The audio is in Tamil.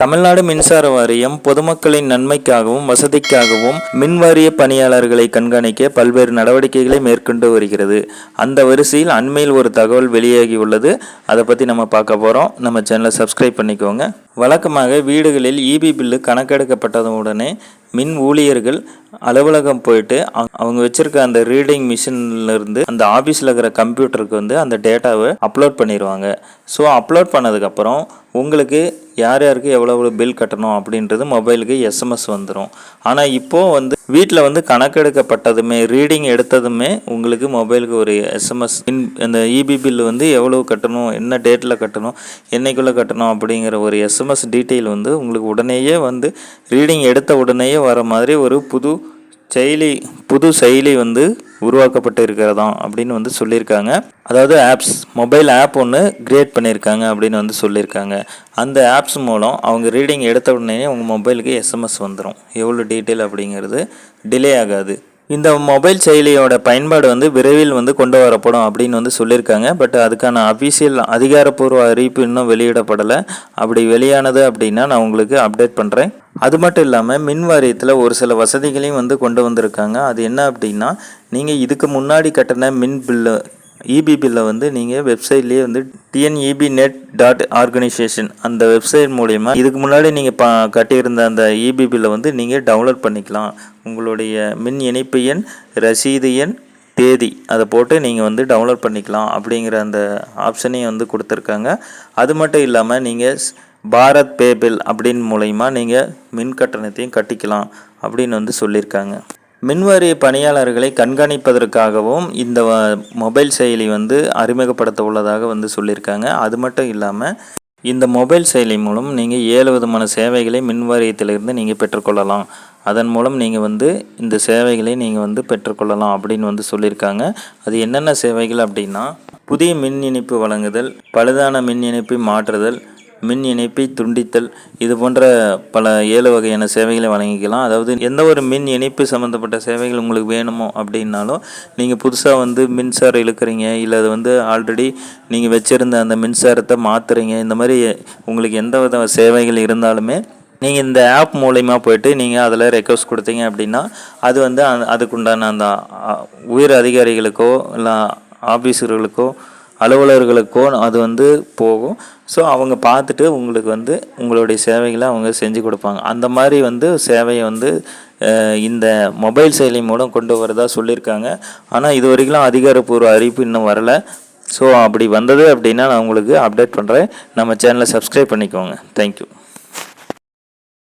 தமிழ்நாடு மின்சார வாரியம் பொதுமக்களின் நன்மைக்காகவும் வசதிக்காகவும் மின்வாரிய பணியாளர்களை கண்காணிக்க பல்வேறு நடவடிக்கைகளை மேற்கொண்டு வருகிறது. அந்த வரிசையில் அண்மையில் ஒரு தகவல் வெளியாகி உள்ளது. அதை பற்றி நம்ம பார்க்க போகிறோம். நம்ம சேனலை சப்ஸ்கிரைப் பண்ணிக்கோங்க. வழக்கமாக வீடுகளில் இபி பில்லு கணக்கெடுக்கப்பட்டதுடனே மின் ஊழியர்கள் அலுவலகம் போயிட்டு அவங்க வச்சிருக்க அந்த ரீடிங் மிஷின்லேருந்து அந்த ஆஃபீஸில் இருக்கிற கம்ப்யூட்டருக்கு அந்த டேட்டாவை அப்லோட் பண்ணிடுவாங்க. ஸோ அப்லோட் பண்ணதுக்கப்புறம் உங்களுக்கு யார் யாருக்கு எவ்வளோ பில் கட்டணும் அப்படின்றது மொபைலுக்கு எஸ்எம்எஸ் வந்துடும். ஆனால் இப்போது வீட்டில் கணக்கெடுக்கப்பட்டதுமே ரீடிங் எடுத்ததுமே உங்களுக்கு மொபைலுக்கு ஒரு எஸ்எம்எஸ் அந்த இபி பில்லு எவ்வளோ கட்டணும், என்ன டேட்டில் கட்டணும், என்னைக்குள்ளே கட்டணும் அப்படிங்கிற ஒரு எஸ்எம்எஸ் டீட்டெயில் உங்களுக்கு உடனேயே ரீடிங் எடுத்த உடனேயே வர மாதிரி ஒரு புது செயலி உருவாக்கப்பட்டு இருக்கிறதாம் அப்படின்னு சொல்லியிருக்காங்க. அதாவது மொபைல் ஆப் ஒன்று கிரியேட் பண்ணியிருக்காங்க அப்படின்னு சொல்லியிருக்காங்க. அந்த ஆப்ஸ் மூலம் அவங்க ரீடிங் எடுத்த உடனே அவங்க மொபைலுக்கு எஸ்எம்எஸ் வந்துடும். எவ்வளோ டீட்டெயில் அப்படிங்கிறது டிலே ஆகாது. இந்த மொபைல் செயலியோட பயன்பாடு விரைவில் கொண்டு வரப்படும் அப்படின்னு சொல்லியிருக்காங்க. பட் அதுக்கான அஃபீஷியல் அதிகாரப்பூர்வ அறிவிப்பு இன்னும் வெளியிடப்படலை. அப்படி வெளியானது அப்படின்னா நான் உங்களுக்கு அப்டேட் பண்ணுறேன். அது மட்டும் இல்லாமல் மின் வாரியத்தில் ஒரு சில வசதிகளையும் கொண்டு வந்திருக்காங்க. அது என்ன அப்படின்னா, நீங்கள் இதுக்கு முன்னாடி கட்டின மின் பில்லு இபி பில்லை நீங்கள் வெப்சைட்லேயே tnebnet.organization அந்த வெப்சைட் மூலயமா இதுக்கு முன்னாடி நீங்கள் கட்டியிருந்த அந்த இபி பில்லை நீங்கள் டவுன்லோட் பண்ணிக்கலாம். உங்களுடைய மின் இணைப்பு எண், ரசீது எண், தேதி அதை போட்டு நீங்கள் டவுன்லோட் பண்ணிக்கலாம் அப்படிங்கிற அந்த ஆப்ஷனையும் கொடுத்துருக்காங்க. அது மட்டும் இல்லாமல் நீங்கள் பாரத் பே பில் அப்படின்னு மூலயமா நீங்கள் மின் கட்டணத்தையும் கட்டிக்கலாம் அப்படின்னு சொல்லியிருக்காங்க. மின்வாரிய பணியாளர்களை கண்காணிப்பதற்காகவும் இந்த மொபைல் செயலி அறிமுகப்படுத்த உள்ளதாக சொல்லியிருக்காங்க. அது மட்டும் இல்லாமல் இந்த மொபைல் செயலி மூலம் நீங்கள் 7 விதமான சேவைகளை மின்வாரியத்திலிருந்து நீங்கள் பெற்றுக்கொள்ளலாம். அதன் மூலம் நீங்கள் இந்த சேவைகளை நீங்கள் பெற்றுக்கொள்ளலாம் அப்படின்னு சொல்லியிருக்காங்க. அது என்னென்ன சேவைகள் அப்படின்னா, புதிய மின் இணைப்பு வழங்குதல், பழுதான மின் இணைப்பை மாற்றுதல், மின் இணைப்பை துண்டித்தல், இது போன்ற பல 7 வகையான சேவைகளை வழங்கிக்கலாம். அதாவது எந்த ஒரு மின் இணைப்பு சம்மந்தப்பட்ட சேவைகள் உங்களுக்கு வேணுமோ அப்படின்னாலும் நீங்கள் புதுசாக மின்சாரம் இழுக்கிறீங்க, இல்லை அது ஆல்ரெடி நீங்கள் வச்சுருந்த அந்த மின்சாரத்தை மாற்றுறீங்க, இந்த மாதிரி உங்களுக்கு எந்த வித சேவைகள் இருந்தாலுமே நீங்கள் இந்த ஆப் மூலயமா போய்ட்டு நீங்கள் அதில் ரெக்வஸ்ட் கொடுத்தீங்க அப்படின்னா அது அதுக்குண்டான அந்த உயர் அதிகாரிகளுக்கோ இல்லை ஆஃபீஸர்களுக்கோ அலுவலர்களுக்கோ அது போகும். ஸோ அவங்க பார்த்துட்டு உங்களுக்கு உங்களுடைய சேவைகளை அவங்க செஞ்சு கொடுப்பாங்க. அந்த மாதிரி சேவையை இந்த மொபைல் செயலி மூலம் கொண்டு வரதா சொல்லியிருக்காங்க. ஆனால் இது வரைக்கும் அதிகாரப்பூர்வ அறிவிப்பு இன்னும் வரலை. ஸோ அப்படி வந்தது அப்படின்னா நான் உங்களுக்கு அப்டேட் பண்ணுறேன். நம்ம சேனலை சப்ஸ்கிரைப் பண்ணிக்கோங்க. தேங்க்யூ.